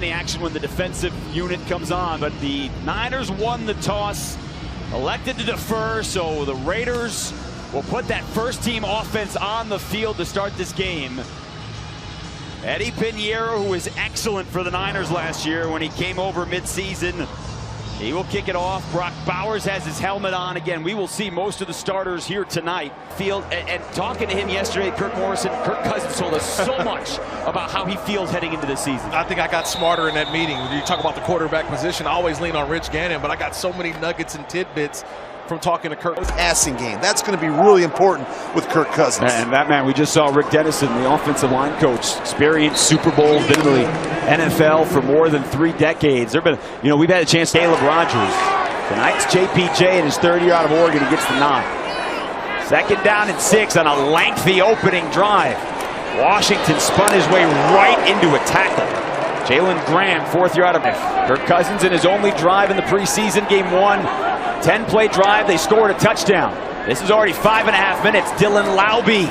The action when the defensive unit comes on, but the Niners won the toss, elected to defer, so the Raiders will put that first team offense on the field to start this game. Eddie Piñeiro, who was excellent for the Niners last year when he came over midseason, he will kick it off. Brock Bowers has his helmet on. Again, we will see most of the starters here tonight. Field and talking to him yesterday, Kirk Cousins told us so much about how he feels heading into this season. I think I got smarter in that meeting. When you talk about the quarterback position, I always lean on Rich Gannon, but I got so many nuggets and tidbits from talking to Kirk. Passing game. That's going to be really important with Kirk Cousins. And that man, we just saw Rick Dennison, the offensive line coach, experienced Super Bowl, been in the NFL for more than 3 decades. There've been, we've had a chance. Caleb Rogers. Tonight's JPJ in his 3rd year out of Oregon. He gets the nod. 2nd down and 6 on a lengthy opening drive. Washington spun his way right into a tackle. Jalen Graham, 4th year out of Kirk Cousins in his only drive in the preseason, game 1. 10-play drive, they scored a touchdown. This is already 5.5 minutes. Dylan Laube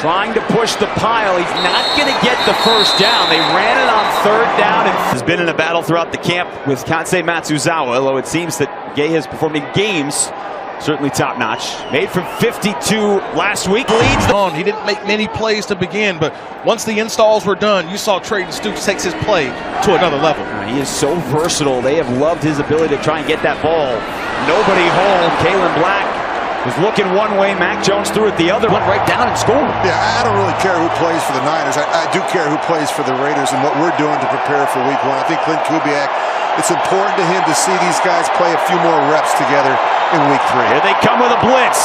trying to push the pile. He's not going to get the first down. They ran it on 3rd down. And has been in a battle throughout the camp with Kansei Matsuzawa, although it seems that Gay has performed in games certainly top-notch. Made from 52 last week. Leads. He didn't make many plays to begin, but once the installs were done, you saw Trayton Stoops takes his play to another level. He is so versatile. They have loved his ability to try and get that ball. Nobody home. Kalen Black was looking one way. Mac Jones threw it the other. Went right down and scored. Yeah, I don't really care who plays for the Niners. I do care who plays for the Raiders and what we're doing to prepare for week 1. I think Clint Kubiak, it's important to him to see these guys play a few more reps together in week 3. Here they come with a blitz.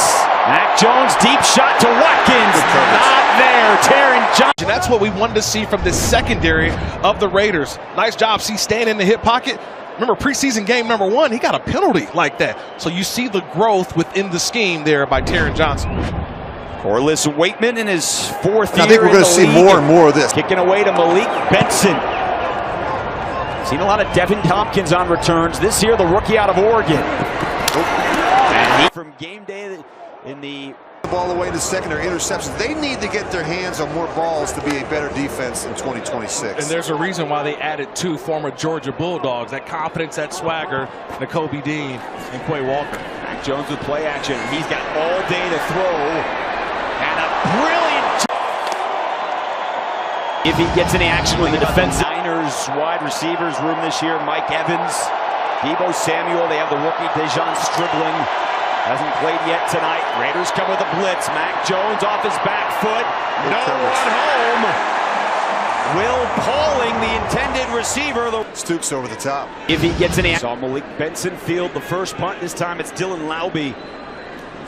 Mac Jones, deep shot to Watkins. Not there. Taron Johnson. And that's what we wanted to see from this secondary of the Raiders. Nice job. See, staying in the hip pocket. Remember, preseason game number 1, he got a penalty like that. So you see the growth within the scheme there by Taron Johnson. Corliss Waitman in his 4th year. I think we're going to see more and more of this. Kicking away to Malik Benson. Seen a lot of Devin Tompkins on returns. This year, the rookie out of Oregon. And he from game day in the ball away to secondary interceptions. They need to get their hands on more balls to be a better defense in 2026. And there's a reason why they added 2 former Georgia Bulldogs. That confidence, that swagger, Nakobe Dean and Quay Walker. Mac Jones with play action. He's got all day to throw. And a brilliant. If he gets any action with the defensive Niners wide receivers room this year, Mike Evans, Deebo Samuel, they have the rookie Dejon Stribling. Hasn't played yet tonight. Raiders come with a blitz. Mac Jones off his back foot. No one home. Will Pauling, the intended receiver. Stoops over the top. If he gets any action. Saw Malik Benson field the first punt. This time it's Dylan Laube.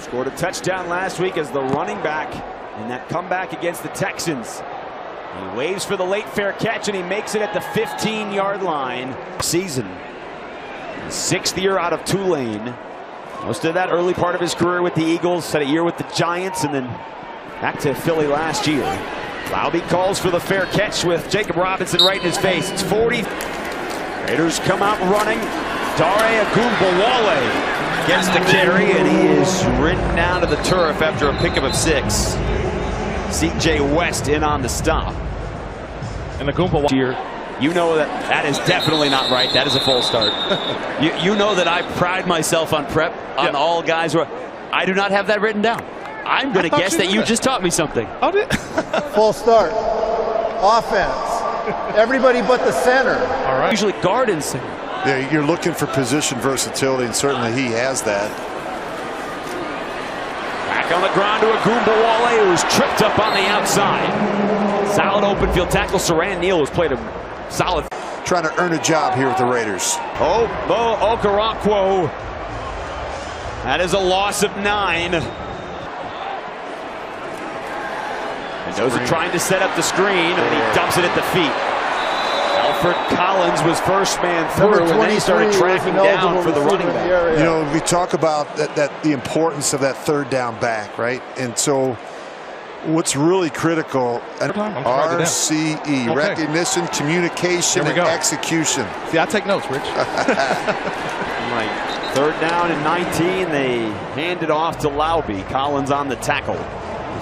Scored a touchdown last week as the running back in that comeback against the Texans. He waves for the late fair catch, and he makes it at the 15-yard line. Season. 6th year out of Tulane. Most of that early part of his career with the Eagles. Had a year with the Giants, and then back to Philly last year. Laube calls for the fair catch with Jacob Robinson right in his face. It's 40. Raiders come out running. Dare Ogunbowale gets the carry, and he is ridden down to the turf after a pickup of 6. C.J. West in on the stop. And Ogunbowale here. You know that is definitely not right. That is a false start. you know that I pride myself on prep on all guys. I do not have that written down. I'm going to guess that you just taught me something. Oh, did Full start. Offense. Everybody but the center. All right. Usually guard and center. Yeah, you're looking for position versatility, and certainly he has that. Back on the ground to Ogunbowale, who was tripped up on the outside. Solid open field tackle. Saran Neal has played a solid. Trying to earn a job here with the Raiders. Oh, Bo Okoronkwo. That is a loss of 9. And those are trying to set up the screen, and he dumps it at the feet. Alfred Collins was first man through, and then he started tracking down for the running back. We talk about the importance of that 3rd down back, right? And so what's really critical, RCE, recognition, communication, and execution. See, I take notes, Rich. Right. 3rd down and 19. They hand it off to Laube. Collins on the tackle.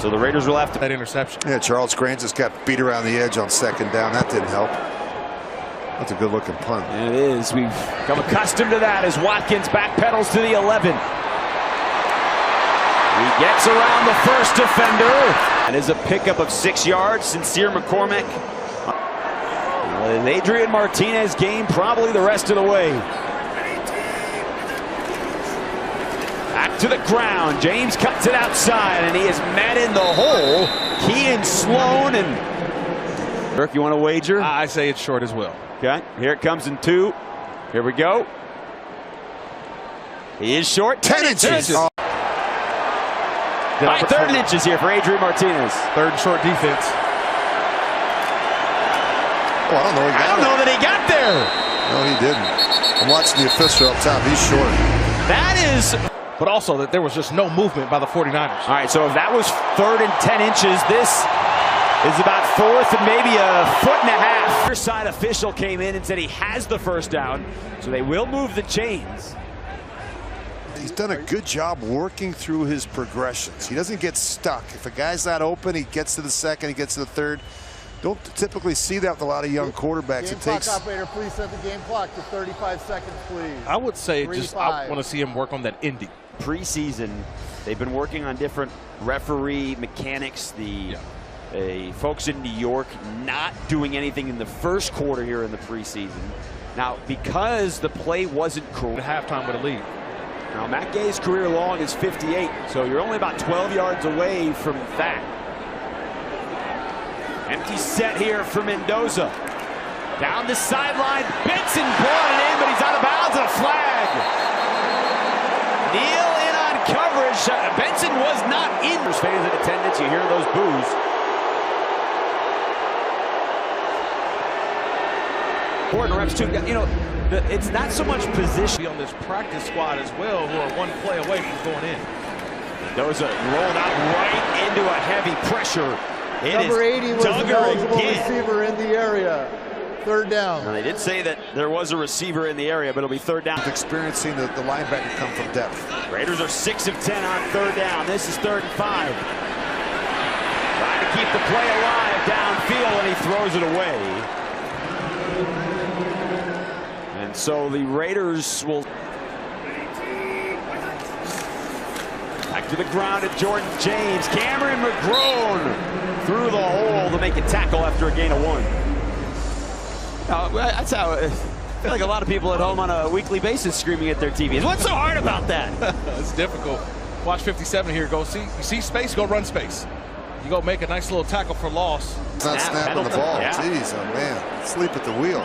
So the Raiders will have to. That interception. Yeah, Charles Grant just got beat around the edge on 2nd down. That didn't help. That's a good-looking punt. And it is. We've become accustomed to that as Watkins backpedals to the 11. He gets around the first defender. That is a pickup of 6 yards. Sincere McCormick. And Adrian Martinez gained probably the rest of the way. Back to the ground. James cuts it outside, and he is met in the hole. Kean Sloan and Kirk, you want to wager? I say it's short as well. Okay, here it comes in 2. Here we go. He is short. 10 inches. Oh. All right, 3rd and inches here for Adrian Martinez. 3rd and short defense. Oh, I don't know. I don't know that he got there. No, he didn't. I'm watching the official up top. He's short. That is. But also that there was just no movement by the 49ers. All right, so if that was 3rd and 10 inches, this is about 4th and maybe a foot and a half. Other side official came in and said he has the first down, so they will move the chains. He's done a good job working through his progressions. He doesn't get stuck. If a guy's not open, he gets to the 2nd, he gets to the 3rd. Don't typically see that with a lot of young quarterbacks. Game clock operator, please set the game clock to 35 seconds, please. I would say I want to see him work on that ending. Preseason, they've been working on different referee mechanics. The folks in New York not doing anything in the first quarter here in the preseason. Now, because the play wasn't correct. Halftime with a lead. Now, Matt Gay's career long is 58, so you're only about 12 yards away from that. Empty set here for Mendoza. Down the sideline, Benson brought it in, but he's out of bounds, and a flag. Neal in on coverage. Benson was not in. Fans in attendance, you hear those boos. Important reps too. You know, it's not so much position on this practice squad as well, who are 1 play away from going in. Mendoza rolled out right into a heavy pressure. Number 80 was an eligible again. receiver in the area. 3rd down. Now, they did say that there was a receiver in the area, but it'll be 3rd down. Experiencing the linebacker come from depth. Raiders are 6 of 10 on 3rd down. This is 3rd and 5. Trying to keep the play alive downfield, and he throws it away. And so the Raiders will back to the ground at Jordan James. Cameron McGrone through the hole to make a tackle after a gain of 1. That's how I feel like a lot of people at home on a weekly basis screaming at their TVs. What's so hard about that? It's difficult. Watch 57 here. Go see. You see space, go run space. You go make a nice little tackle for loss. It's not snapping the ball. Yeah. Jeez, oh man. Sleep at the wheel.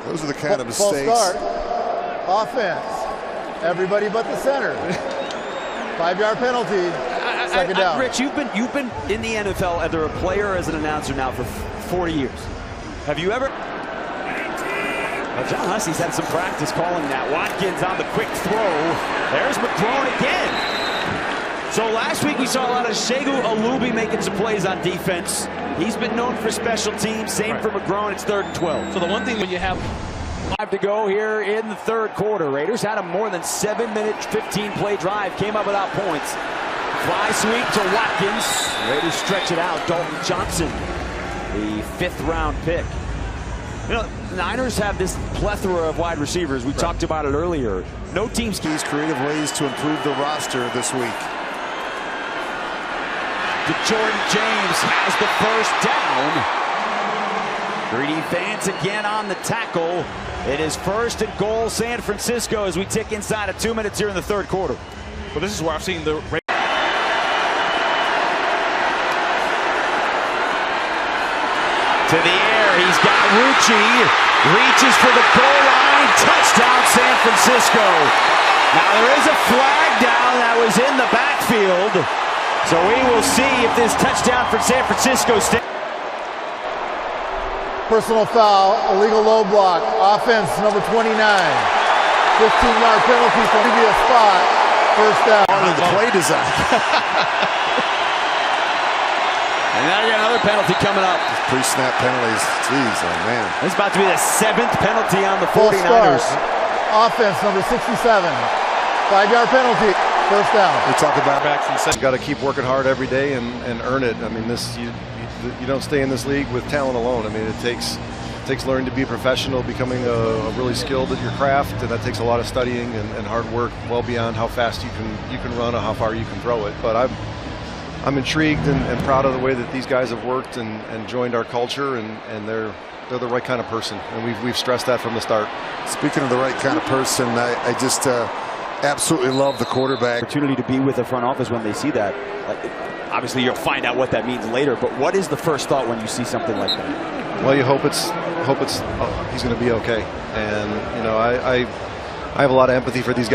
Those are the kind of mistakes. Full start. Offense. Everybody but the center. 5-yard penalty. 2nd down. Rich, you've been in the NFL either a player or as an announcer now for 40 years. Have you ever? Well, John Hussey's had some practice calling that. Watkins on the quick throw. There's McCrone again. So last week we saw a lot of Shegu Alubi making some plays on defense. He's been known for special teams. Same for McCrone. It's 3rd and 12. So the one thing when you have 5 to go here in the 3rd quarter. Raiders had a more than 7-minute, 15-play drive. Came up without points. Fly sweep to Watkins. Raiders stretch it out. Dalton Johnson, the 5th-round pick. You know, the Niners have this plethora of wide receivers. We talked about it earlier. No team's keys. Creative ways to improve the roster this week. Jordan James has the first down. Greedy Vance again on the tackle. It is 1st and goal San Francisco as we tick inside of 2 minutes here in the 3rd quarter. Well, this is where I've seen the to the air. He's got Rucci. Reaches for the goal line. Touchdown San Francisco. Now there is a flag down that was in the backfield. So we will see if this touchdown for San Francisco stays. Personal foul, illegal low block, offense number 29. 15-yard penalty for previous spot, 1st down. Part of the play design. And now you got another penalty coming up. Pre-snap penalties. Jeez, oh man. This is about to be the 7th penalty on the Full 49ers. start. Offense number 67. 5-yard penalty, 1st down. We talk about backs and you got to keep working hard every day and earn it. I mean, this you You don't stay in this league with talent alone. I mean, it takes learning to be a professional, becoming a really skilled at your craft, and that takes a lot of studying and hard work, well beyond how fast you can run or how far you can throw it. But I'm intrigued and proud of the way that these guys have worked and joined our culture, and they're the right kind of person, and we've stressed that from the start. Speaking of the right kind of person, I just absolutely love the quarterback. Opportunity to be with the front office when they see that. Obviously, you'll find out what that means later, but what is the first thought when you see something like that? Well, you hope it's he's going to be okay, and I have a lot of empathy for these guys.